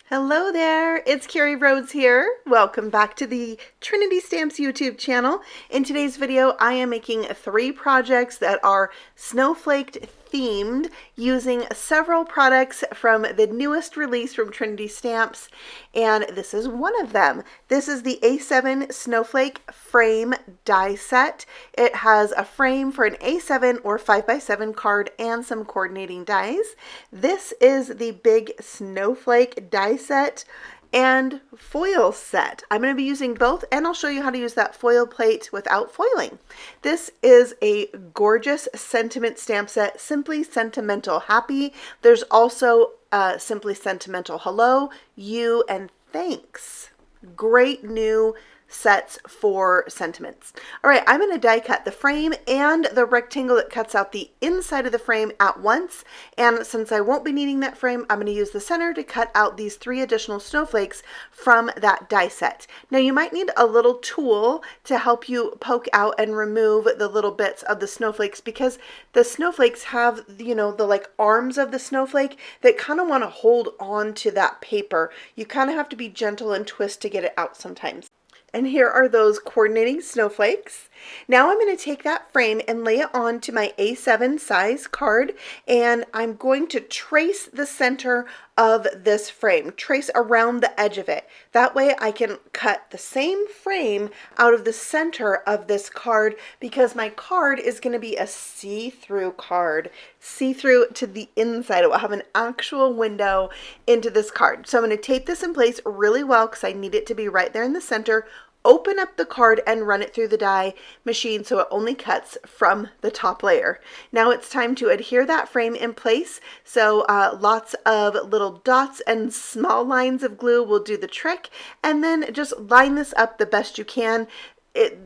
Hello there, it's Carrie Rhodes here. Welcome back to the Trinity Stamps YouTube channel. In today's video, I am making 3 projects that are snowflaked themed using several products from the newest release from Trinity Stamps, and this is one of them. This is the A7 Snowflake Frame Die Set. It has a frame for an A7 or 5x7 card and some coordinating dies. This is the big Snowflake Die Set and foil set. I'm going to be using both, and I'll show you how to use that foil plate without foiling. This is a gorgeous sentiment stamp set, Simply Sentimental Happy. There's also Simply Sentimental Hello, You, and Thanks. Great new sets for sentiments. All right, I'm going to die cut the frame and the rectangle that cuts out the inside of the frame at once. And since I won't be needing that frame, I'm going to use the center to cut out these 3 additional snowflakes from that die set. Now you might need a little tool to help you poke out and remove the little bits of the snowflakes, because the snowflakes have, you know, the like arms of the snowflake that kind of want to hold on to that paper. You kind of have to be gentle and twist to get it out sometimes. And here are those coordinating snowflakes. Now I'm going to take that frame and lay it onto my A7 size card, and I'm going to trace the center of this frame, trace around the edge of it. That way I can cut the same frame out of the center of this card, because my card is going to be a see-through card, see-through to the inside. It will have an actual window into this card. So I'm going to tape this in place really well because I need it to be right there in the center. Open up the card and run it through the die machine so it only cuts from the top layer. Now it's time to adhere that frame in place. So lots of little dots and small lines of glue will do the trick, and then just line this up the best you can.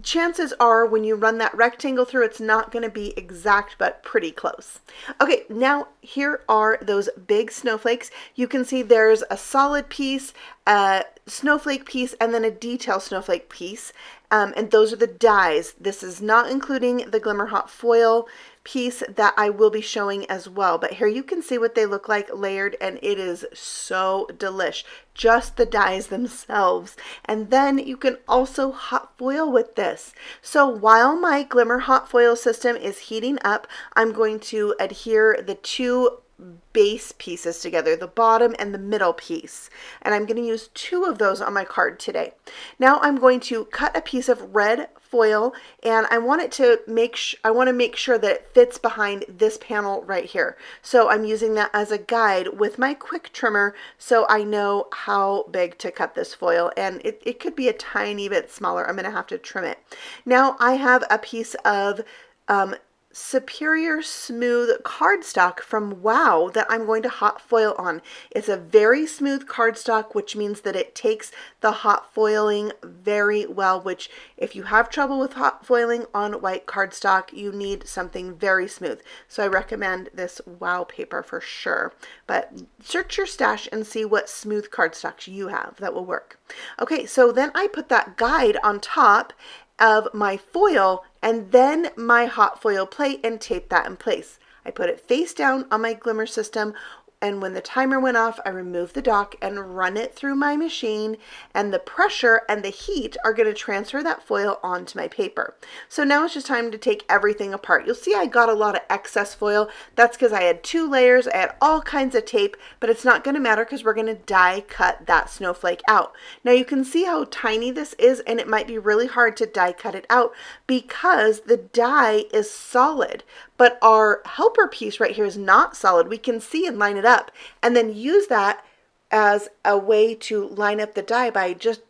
Chances are when you run that rectangle through, it's not going to be exact, but pretty close. Okay, now here are those big snowflakes. You can see there's a solid piece, a snowflake piece, and then a detail snowflake piece. And those are the dies. This is not including the Glimmer Hot foil piece that I will be showing as well. But here you can see what they look like layered, and it is so delish. Just the dies themselves. And then you can also hot foil with this. So while my Glimmer Hot foil system is heating up, I'm going to adhere the 2 base pieces together, the bottom and the middle piece, and I'm going to use 2 of those on my card today. Now I'm going to cut a piece of red foil, and I want to make sure that it fits behind this panel right here. So I'm using that as a guide with my quick trimmer so I know how big to cut this foil, and it could be a tiny bit smaller. I'm going to have to trim it. Now I have a piece of Superior Smooth cardstock from Wow that I'm going to hot foil on. It's a very smooth cardstock, which means that it takes the hot foiling very well, which if you have trouble with hot foiling on white cardstock, you need something very smooth. So I recommend this Wow paper for sure. But search your stash and see what smooth cardstocks you have that will work. Okay, so then I put that guide on top of my foil and then my hot foil plate and tape that in place. I put it face down on my glimmer system, and when the timer went off, I removed the dock and run it through my machine, and the pressure and the heat are going to transfer that foil onto my paper. So now it's just time to take everything apart. You'll see I got a lot of excess foil. That's because I had 2 layers, I had all kinds of tape, but it's not going to matter because we're going to die cut that snowflake out. Now you can see how tiny this is, and it might be really hard to die cut it out because the die is solid, but our helper piece right here is not solid. We can see and line it up, and then use that as a way to line up the die by just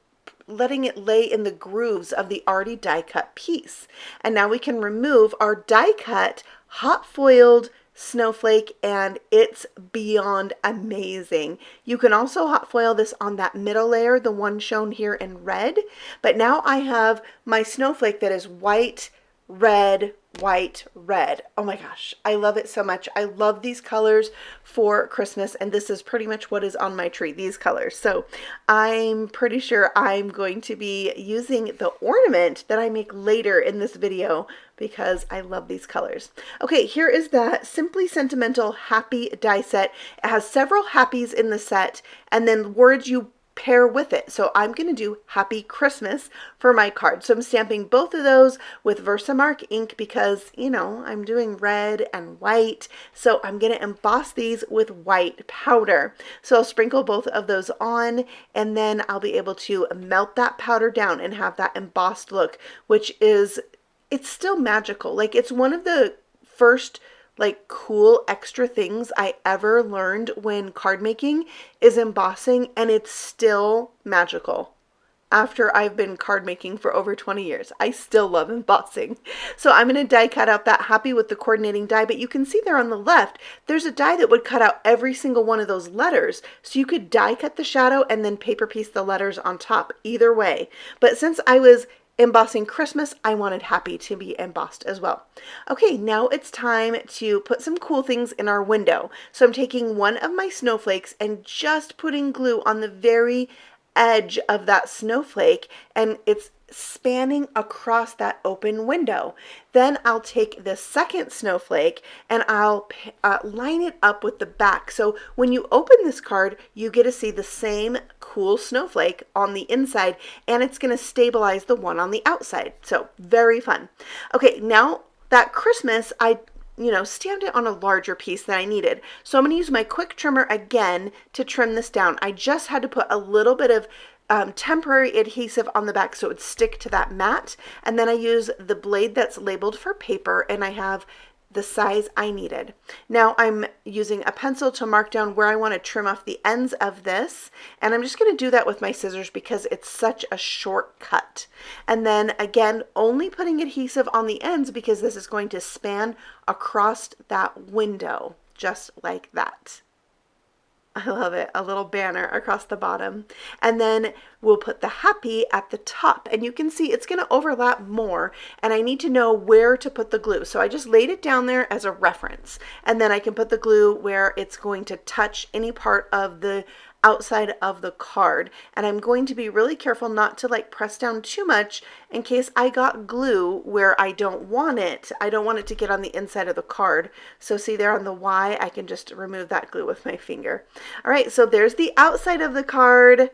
letting it lay in the grooves of the already die cut piece. And now we can remove our die cut hot foiled snowflake, and it's beyond amazing. You can also hot foil this on that middle layer, the one shown here in red, but now I have my snowflake that is white, red, white, red. Oh my gosh, I love it so much. I love these colors for Christmas, and this is pretty much what is on my tree, these colors. So I'm pretty sure I'm going to be using the ornament that I make later in this video because I love these colors. Okay, here is that Simply Sentimental Happy die set. It has several happies in the set, and then words you pair with it. So I'm going to do Happy Christmas for my card. So I'm stamping both of those with Versamark ink because, you know, I'm doing red and white. So I'm going to emboss these with white powder. So I'll sprinkle both of those on, and then I'll be able to melt that powder down and have that embossed look, which is, it's still magical. Like, it's one of the first like cool extra things I ever learned when card making is embossing, and it's still magical. After I've been card making for over 20 years, I still love embossing. So I'm going to die cut out that happy with the coordinating die, but you can see there on the left, there's a die that would cut out every single one of those letters. So you could die cut the shadow and then paper piece the letters on top, either way. But since I was embossing Christmas, I wanted happy to be embossed as well. Okay, now it's time to put some cool things in our window. So I'm taking one of my snowflakes and just putting glue on the very edge of that snowflake, and it's spanning across that open window. Then I'll take the second snowflake and I'll line it up with the back. So when you open this card, you get to see the same cool snowflake on the inside, and it's going to stabilize the one on the outside. So very fun. Okay, now that Christmas, I stamped it on a larger piece than I needed. So I'm going to use my quick trimmer again to trim this down. I just had to put a little bit of temporary adhesive on the back so it would stick to that mat. And then I use the blade that's labeled for paper, and I have the size I needed. Now I'm using a pencil to mark down where I want to trim off the ends of this, and I'm just going to do that with my scissors because it's such a short cut. And then again, only putting adhesive on the ends because this is going to span across that window just like that. I love it. A little banner across the bottom. And then we'll put the happy at the top, and you can see it's going to overlap more, and I need to know where to put the glue. So I just laid it down there as a reference, and then I can put the glue where it's going to touch any part of the outside of the card. And I'm going to be really careful not to like press down too much in case I got glue where I don't want it. I don't want it to get on the inside of the card. So see there on the Y, I can just remove that glue with my finger. All right, so there's the outside of the card,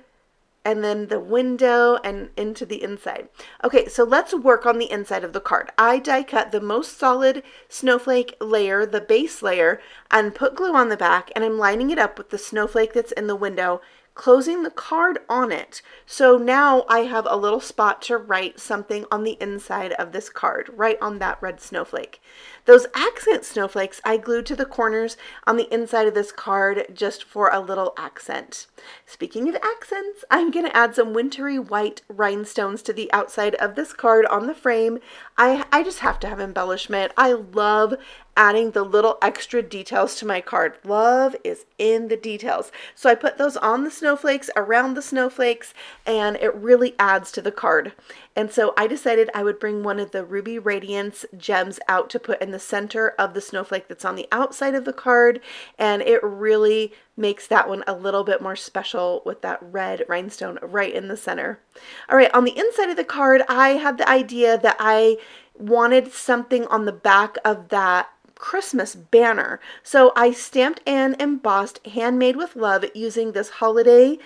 and then the window and into the inside. Okay, so let's work on the inside of the card. I die cut the most solid snowflake layer, the base layer, and put glue on the back, and I'm lining it up with the snowflake that's in the window, closing the card on it. So now I have a little spot to write something on the inside of this card, right on that red snowflake. Those accent snowflakes I glued to the corners on the inside of this card just for a little accent. Speaking of accents, I'm going to add some wintry white rhinestones to the outside of this card on the frame. I just have to have embellishment. I love adding the little extra details to my card. Love is in the details. So I put those on the snowflakes, around the snowflakes, and it really adds to the card. And so I decided I would bring one of the Ruby Radiance gems out to put in the center of the snowflake that's on the outside of the card, and it really makes that one a little bit more special with that red rhinestone right in the center. All right, on the inside of the card, I had the idea that I wanted something on the back of that Christmas banner. So I stamped and embossed Handmade with Love using this holiday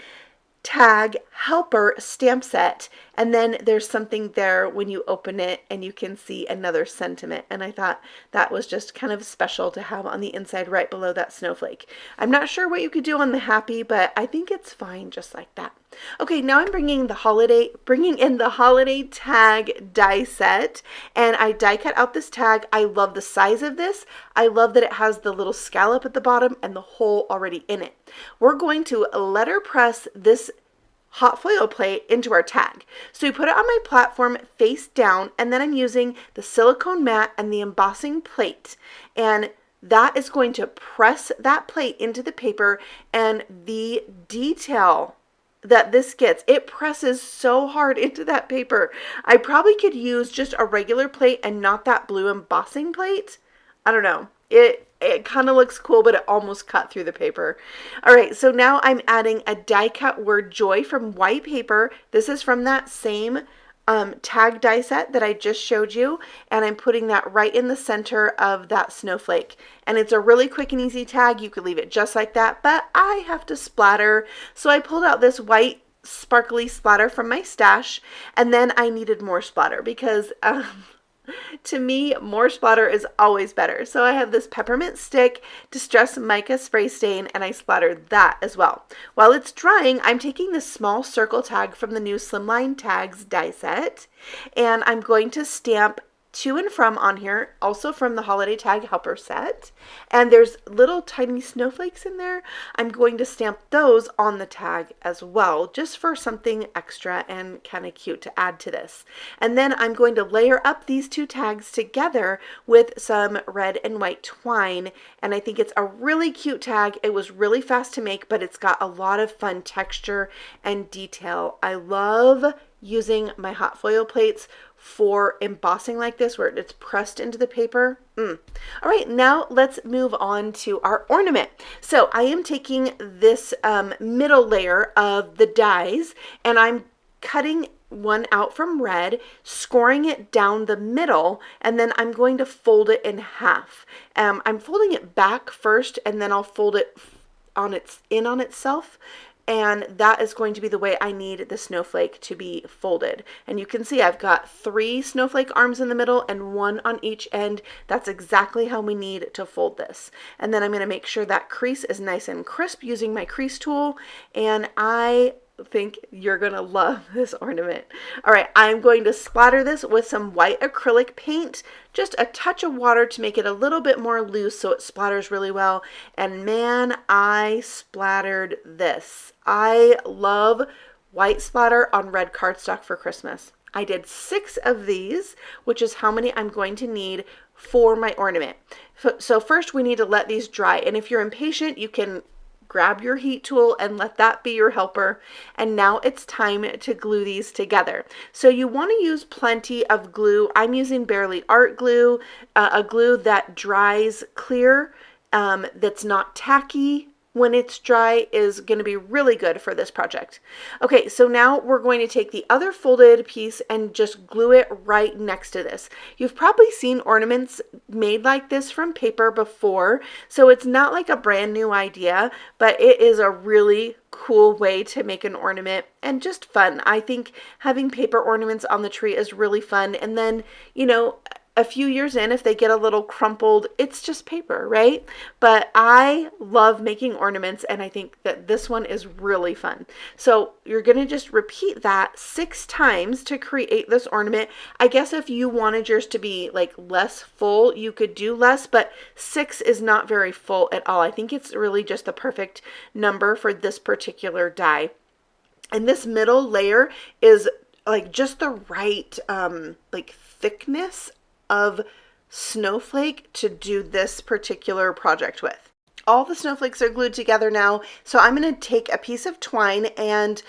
tag helper stamp set, and then there's something there when you open it and you can see another sentiment, and I thought that was just kind of special to have on the inside right below that snowflake. I'm not sure what you could do on the happy, but I think it's fine just like that. Okay, now I'm bringing in the holiday tag die set, and I die cut out this tag. I love the size of this. I love that it has the little scallop at the bottom and the hole already in it. We're going to letterpress this hot foil plate into our tag. So we put it on my platform face down, and then I'm using the silicone mat and the embossing plate, and that is going to press that plate into the paper, and the detail that this gets. It presses so hard into that paper. I probably could use just a regular plate and not that blue embossing plate. I don't know. It kind of looks cool, but it almost cut through the paper. All right, so now I'm adding a die cut word joy from white paper. This is from that same tag die set that I just showed you, and I'm putting that right in the center of that snowflake. And it's a really quick and easy tag. You could leave it just like that, but I have to splatter. So I pulled out this white sparkly splatter from my stash, and then I needed more splatter because to me, more splatter is always better. So I have this peppermint stick, distress mica spray stain, and I splattered that as well. While it's drying, I'm taking this small circle tag from the new Slimline Tags Die Set, and I'm going to stamp to and from on here, also from the Holiday Tag Helper set. And there's little tiny snowflakes in there. I'm going to stamp those on the tag as well, just for something extra and kind of cute to add to this. And then I'm going to layer up these two tags together with some red and white twine. And I think it's a really cute tag. It was really fast to make, but it's got a lot of fun texture and detail. I love using my hot foil plates for embossing like this, where it's pressed into the paper. All right, now let's move on to our ornament. So I am taking this middle layer of the dies, and I'm cutting one out from red, scoring it down the middle, and then I'm going to fold it in half. I'm folding it back first, and then I'll fold it on itself. And that is going to be the way I need the snowflake to be folded. And you can see I've got 3 snowflake arms in the middle and 1 on each end. That's exactly how we need to fold this. And then I'm going to make sure that crease is nice and crisp using my crease tool. And I think you're gonna love this ornament. All right, I'm going to splatter this with some white acrylic paint, just a touch of water to make it a little bit more loose so it splatters really well. And man, I splattered this. I love white splatter on red cardstock for Christmas. I did 6 of these, which is how many I'm going to need for my ornament. So first we need to let these dry, and if you're impatient, you can grab your heat tool and let that be your helper. And now it's time to glue these together. So you want to use plenty of glue. I'm using Barely Art glue, a glue that dries clear, that's not tacky. When it's dry is going to be really good for this project. Okay, so now we're going to take the other folded piece and just glue it right next to this. You've probably seen ornaments made like this from paper before, so it's not like a brand new idea, but it is a really cool way to make an ornament and just fun. I think having paper ornaments on the tree is really fun. And then, you know, a few years in, if they get a little crumpled, it's just paper, right? But I love making ornaments, and I think that this one is really fun. So you're going to just repeat that 6 times to create this ornament. I guess if you wanted yours to be like less full, you could do less, but 6 is not very full at all. I think it's really just the perfect number for this particular die. And this middle layer is like just the right like thickness of snowflake to do this particular project with. All the snowflakes are glued together now, so I'm going to take a piece of twine and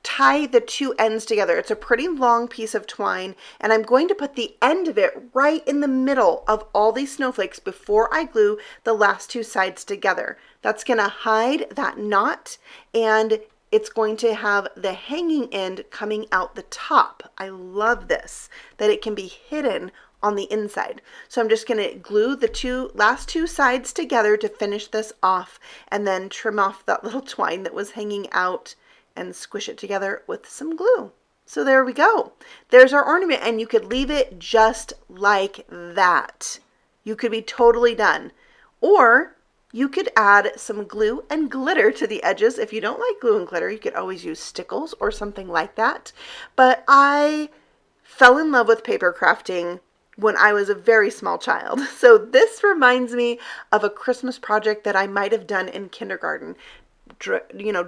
tie the 2 ends together. It's a pretty long piece of twine, and I'm going to put the end of it right in the middle of all these snowflakes before I glue the last 2 sides together. That's going to hide that knot, and it's going to have the hanging end coming out the top. I love this, that it can be hidden on the inside. So I'm just going to glue the last two sides together to finish this off, and then trim off that little twine that was hanging out and squish it together with some glue. So there we go. There's our ornament, and you could leave it just like that. You could be totally done. Or you could add some glue and glitter to the edges. If you don't like glue and glitter, you could always use stickles or something like that. But I fell in love with paper crafting when I was a very small child. So this reminds me of a Christmas project that I might have done in kindergarten.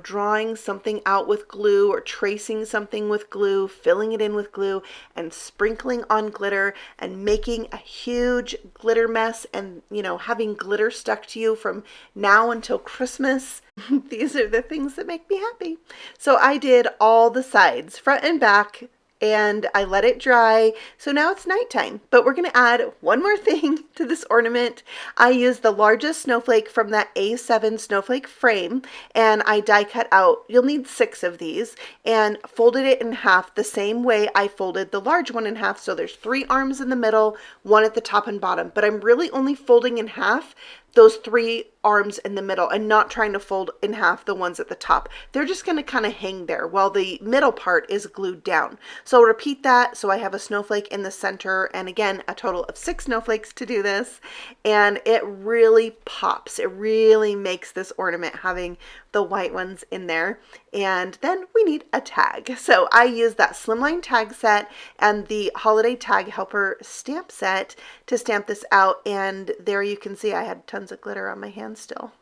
drawing something out with glue or tracing something with glue, filling it in with glue and sprinkling on glitter and making a huge glitter mess and, having glitter stuck to you from now until Christmas. These are the things that make me happy. So I did all the sides, front and back, and I let it dry. So now it's nighttime, but we're going to add one more thing to this ornament. I used the largest snowflake from that A7 snowflake frame, and I die cut out, you'll need 6 of these, and folded it in half the same way I folded the large one in half. So there's 3 arms in the middle, 1 at the top and bottom, but I'm really only folding in half those 3 arms in the middle and not trying to fold in half the ones at the top. They're just going to kind of hang there while the middle part is glued down. So I'll repeat that. So I have a snowflake in the center, and again, a total of 6 snowflakes to do this. And it really pops. It really makes this ornament having the white ones in there. And then we need a tag. So I use that Slimline Tag Set and the Holiday Tag Helper stamp set to stamp this out. And there you can see I had tons of glitter on my hand still.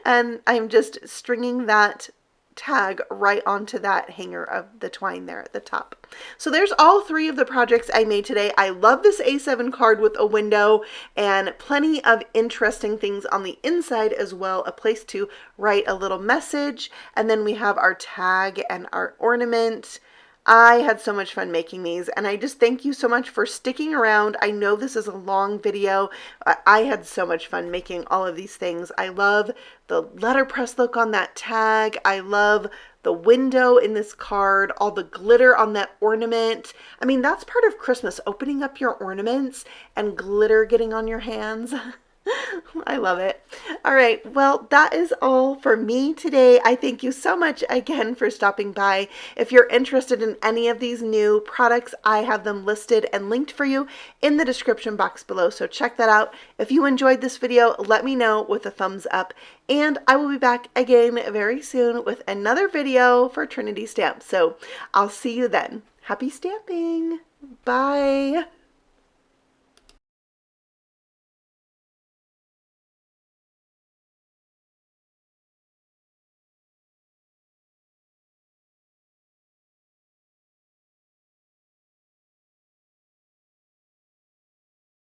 And I'm just stringing that tag right onto that hanger of the twine there at the top. So there's all 3 of the projects I made today. I love this A7 card with a window and plenty of interesting things on the inside as well, a place to write a little message, and then we have our tag and our ornament. I had so much fun making these, and I just thank you so much for sticking around. I know this is a long video. I had so much fun making all of these things. I love the letterpress look on that tag. I love the window in this card, all the glitter on that ornament. I mean, that's part of Christmas, opening up your ornaments and glitter getting on your hands. I love it. All right, well, that is all for me today. I thank you so much again for stopping by. If you're interested in any of these new products, I have them listed and linked for you in the description box below, so check that out. If you enjoyed this video, let me know with a thumbs up, and I will be back again very soon with another video for Trinity Stamps. So I'll see you then. Happy stamping. Bye.